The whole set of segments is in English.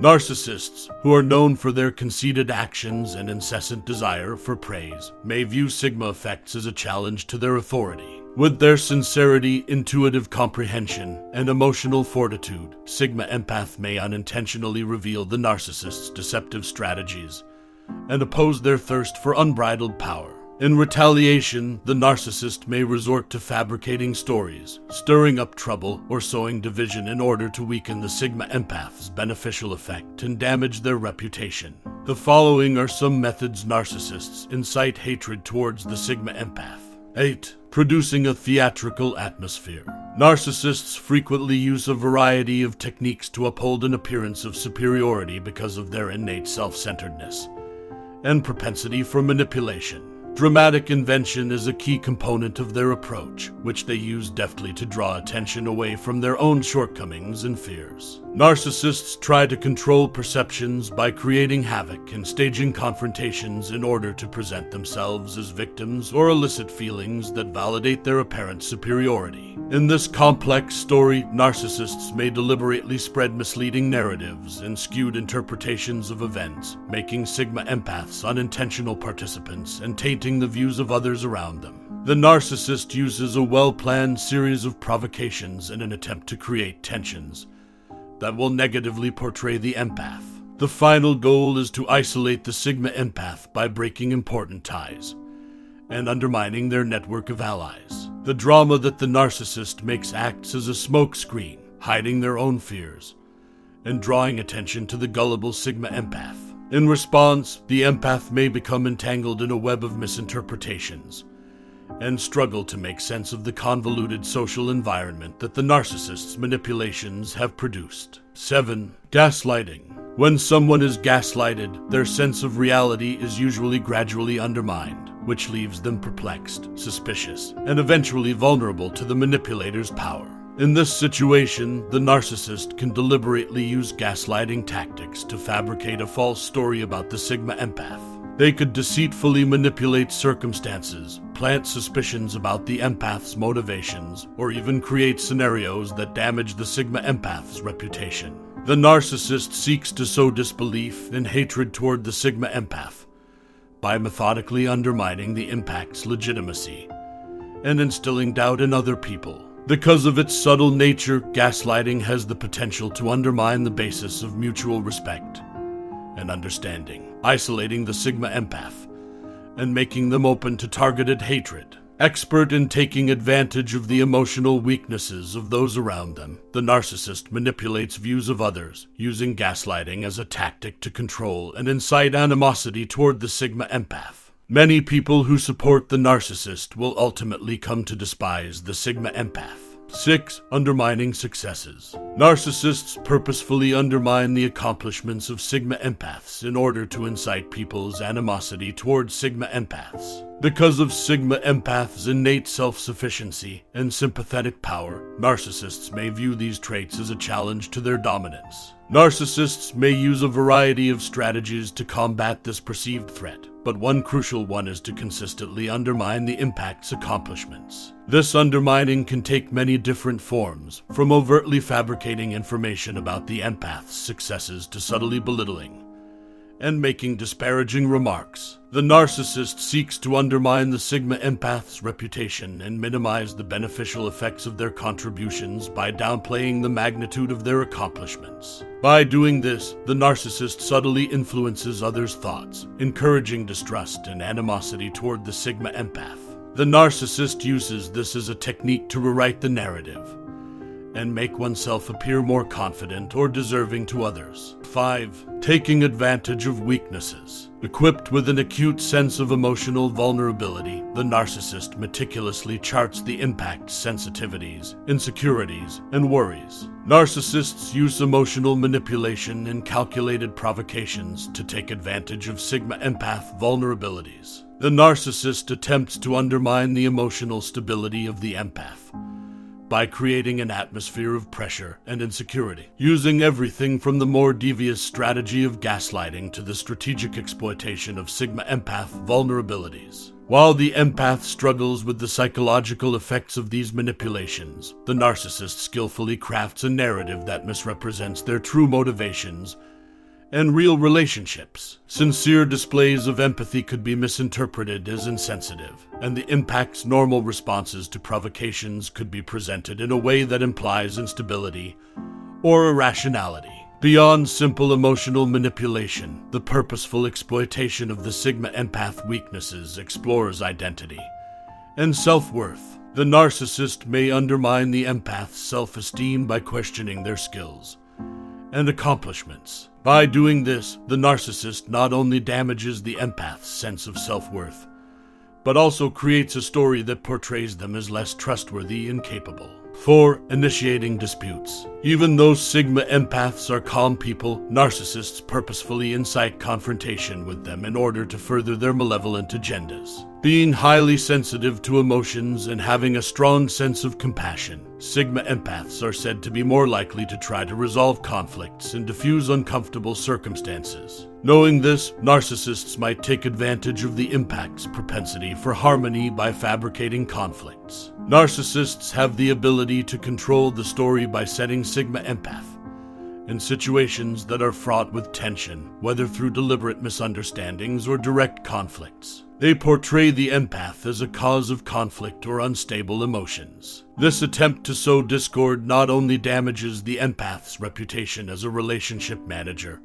Narcissists, who are known for their conceited actions and incessant desire for praise, may view Sigma effects as a challenge to their authority. With their sincerity, intuitive comprehension, and emotional fortitude, Sigma Empath may unintentionally reveal the narcissist's deceptive strategies and oppose their thirst for unbridled power. In retaliation, the narcissist may resort to fabricating stories, stirring up trouble, or sowing division in order to weaken the Sigma Empath's beneficial effect and damage their reputation. The following are some methods narcissists incite hatred towards the Sigma Empath. 8. Producing a theatrical atmosphere. Narcissists frequently use a variety of techniques to uphold an appearance of superiority because of their innate self-centeredness and propensity for manipulation. Dramatic invention is a key component of their approach, which they use deftly to draw attention away from their own shortcomings and fears. Narcissists try to control perceptions by creating havoc and staging confrontations in order to present themselves as victims or elicit feelings that validate their apparent superiority. In this complex story, narcissists may deliberately spread misleading narratives and skewed interpretations of events, making Sigma Empaths unintentional participants and tainting the views of others around them. The narcissist uses a well-planned series of provocations in an attempt to create tensions that will negatively portray the empath. The final goal is to isolate the Sigma Empath by breaking important ties and undermining their network of allies. The drama that the narcissist makes acts as a smokescreen, hiding their own fears and drawing attention to the gullible Sigma Empath. In response, the empath may become entangled in a web of misinterpretations and struggle to make sense of the convoluted social environment that the narcissist's manipulations have produced. 7. Gaslighting. When someone is gaslighted, their sense of reality is usually gradually undermined, which leaves them perplexed, suspicious, and eventually vulnerable to the manipulator's power. In this situation, the narcissist can deliberately use gaslighting tactics to fabricate a false story about the Sigma Empath. They could deceitfully manipulate circumstances, plant suspicions about the empath's motivations, or even create scenarios that damage the Sigma Empath's reputation. The narcissist seeks to sow disbelief and hatred toward the Sigma Empath by methodically undermining the impact's legitimacy and instilling doubt in other people. Because of its subtle nature, gaslighting has the potential to undermine the basis of mutual respect and understanding, isolating the Sigma Empath and making them open to targeted hatred. Expert in taking advantage of the emotional weaknesses of those around them, the narcissist manipulates views of others, using gaslighting as a tactic to control and incite animosity toward the Sigma Empath. Many people who support the narcissist will ultimately come to despise the Sigma Empath. 6. Undermining successes. Narcissists purposefully undermine the accomplishments of Sigma Empaths in order to incite people's animosity towards Sigma Empaths. Because of Sigma Empaths' innate self-sufficiency and sympathetic power, narcissists may view these traits as a challenge to their dominance. Narcissists may use a variety of strategies to combat this perceived threat, but one crucial one is to consistently undermine the impact's accomplishments. This undermining can take many different forms, from overtly fabricating information about the empath's successes to subtly belittling and making disparaging remarks. The narcissist seeks to undermine the Sigma Empath's reputation and minimize the beneficial effects of their contributions by downplaying the magnitude of their accomplishments. By doing this, the narcissist subtly influences others' thoughts, encouraging distrust and animosity toward the Sigma Empath. The narcissist uses this as a technique to rewrite the narrative and make oneself appear more confident or deserving to others. 5. Taking advantage of weaknesses. Equipped with an acute sense of emotional vulnerability, the narcissist meticulously charts the impact's sensitivities, insecurities, and worries. Narcissists use emotional manipulation and calculated provocations to take advantage of Sigma Empath vulnerabilities. The narcissist attempts to undermine the emotional stability of the empath by creating an atmosphere of pressure and insecurity, using everything from the more devious strategy of gaslighting to the strategic exploitation of Sigma Empath vulnerabilities. While the empath struggles with the psychological effects of these manipulations, the narcissist skillfully crafts a narrative that misrepresents their true motivations and real relationships. Sincere displays of empathy could be misinterpreted as insensitive, and the empath's normal responses to provocations could be presented in a way that implies instability or irrationality. Beyond simple emotional manipulation, the purposeful exploitation of the Sigma empath weaknesses explores identity and self-worth. The narcissist may undermine the empath's self-esteem by questioning their skills and accomplishments. By doing this, the narcissist not only damages the empath's sense of self-worth, but also creates a story that portrays them as less trustworthy and capable. 4. Initiating disputes. Even though Sigma empaths are calm people, narcissists purposefully incite confrontation with them in order to further their malevolent agendas. Being highly sensitive to emotions and having a strong sense of compassion, Sigma empaths are said to be more likely to try to resolve conflicts and diffuse uncomfortable circumstances. Knowing this, narcissists might take advantage of the empath's propensity for harmony by fabricating conflicts. Narcissists have the ability to control the story by setting Sigma empath in situations that are fraught with tension, whether through deliberate misunderstandings or direct conflicts. They portray the empath as a cause of conflict or unstable emotions. This attempt to sow discord not only damages the empath's reputation as a relationship manager,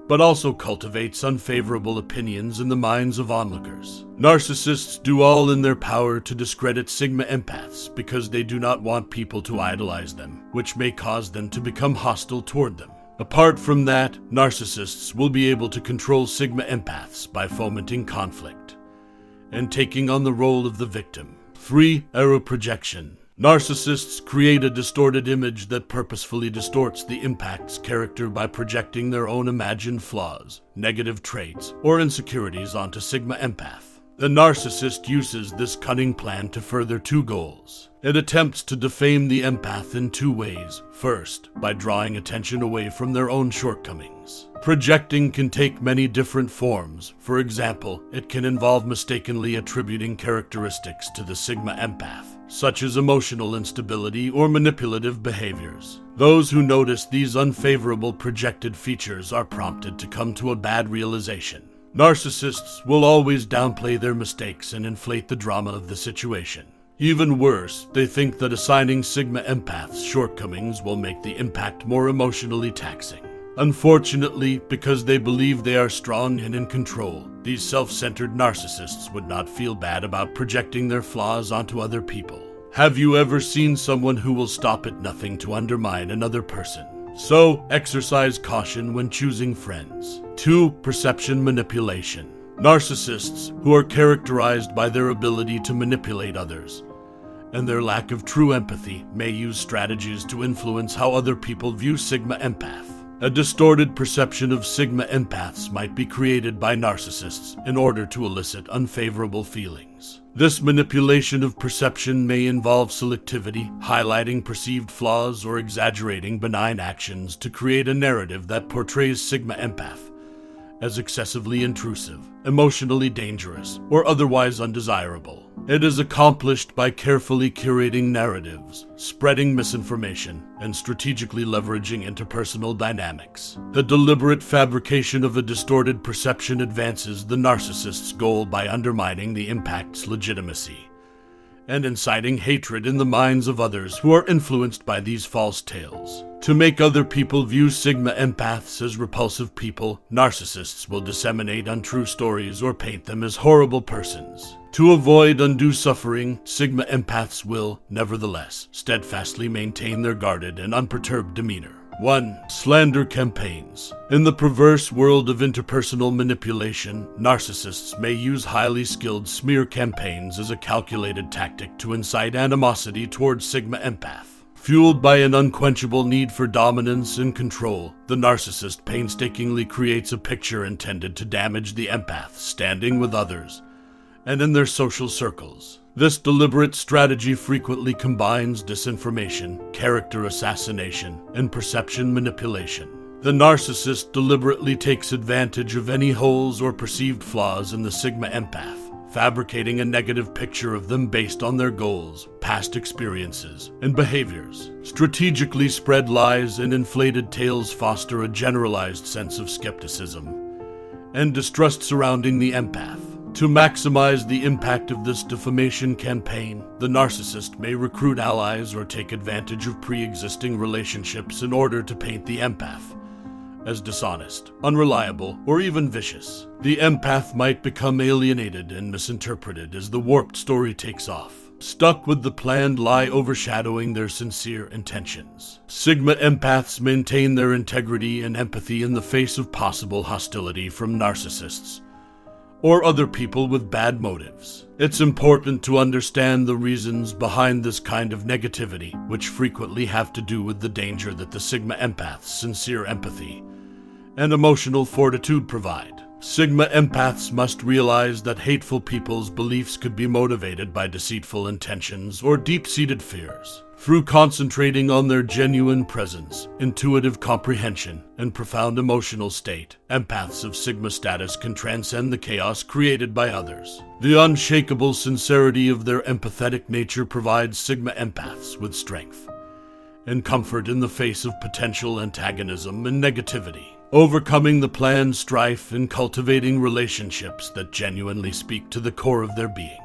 but also cultivates unfavorable opinions in the minds of onlookers. Narcissists do all in their power to discredit Sigma empaths because they do not want people to idolize them, which may cause them to become hostile toward them. Apart from that, narcissists will be able to control Sigma empaths by fomenting conflict and taking on the role of the victim. 3. Error projection. Narcissists create a distorted image that purposefully distorts the empath's character by projecting their own imagined flaws, negative traits, or insecurities onto Sigma empath. The narcissist uses this cunning plan to further two goals. It attempts to defame the empath in two ways. First, by drawing attention away from their own shortcomings. Projecting can take many different forms. For example, it can involve mistakenly attributing characteristics to the Sigma empath, such as emotional instability or manipulative behaviors. Those who notice these unfavorable projected features are prompted to come to a bad realization. Narcissists will always downplay their mistakes and inflate the drama of the situation. Even worse, they think that assigning Sigma empaths shortcomings will make the impact more emotionally taxing. Unfortunately, because they believe they are strong and in control, these self-centered narcissists would not feel bad about projecting their flaws onto other people. Have you ever seen someone who will stop at nothing to undermine another person? So, exercise caution when choosing friends. 2. Perception manipulation. Narcissists, who are characterized by their ability to manipulate others and their lack of true empathy, may use strategies to influence how other people view Sigma empath. A distorted perception of Sigma empaths might be created by narcissists in order to elicit unfavorable feelings. This manipulation of perception may involve selectivity, highlighting perceived flaws, or exaggerating benign actions to create a narrative that portrays Sigma empath as excessively intrusive, emotionally dangerous, or otherwise undesirable. It is accomplished by carefully curating narratives, spreading misinformation, and strategically leveraging interpersonal dynamics. The deliberate fabrication of a distorted perception advances the narcissist's goal by undermining the empath's legitimacy and inciting hatred in the minds of others who are influenced by these false tales. To make other people view Sigma empaths as repulsive people, narcissists will disseminate untrue stories or paint them as horrible persons. To avoid undue suffering, Sigma empaths will, nevertheless, steadfastly maintain their guarded and unperturbed demeanor. 1. Slander campaigns. In the perverse world of interpersonal manipulation, narcissists may use highly skilled smear campaigns as a calculated tactic to incite animosity towards Sigma empath. Fueled by an unquenchable need for dominance and control, the narcissist painstakingly creates a picture intended to damage the empath standing with others and in their social circles. This deliberate strategy frequently combines disinformation, character assassination, and perception manipulation. The narcissist deliberately takes advantage of any holes or perceived flaws in the Sigma empath, fabricating a negative picture of them based on their goals, past experiences, and behaviors. Strategically spread lies and inflated tales foster a generalized sense of skepticism and distrust surrounding the empath. To maximize the impact of this defamation campaign, the narcissist may recruit allies or take advantage of pre-existing relationships in order to paint the empath as dishonest, unreliable, or even vicious. The empath might become alienated and misinterpreted as the warped story takes off, stuck with the planned lie overshadowing their sincere intentions. Sigma empaths maintain their integrity and empathy in the face of possible hostility from narcissists or other people with bad motives. It's important to understand the reasons behind this kind of negativity, which frequently have to do with the danger that the Sigma empath's sincere empathy and emotional fortitude provide. Sigma empaths must realize that hateful people's beliefs could be motivated by deceitful intentions or deep-seated fears. Through concentrating on their genuine presence, intuitive comprehension, and profound emotional state, empaths of Sigma status can transcend the chaos created by others. The unshakable sincerity of their empathetic nature provides Sigma empaths with strength and comfort in the face of potential antagonism and negativity, overcoming the planned strife and cultivating relationships that genuinely speak to the core of their being.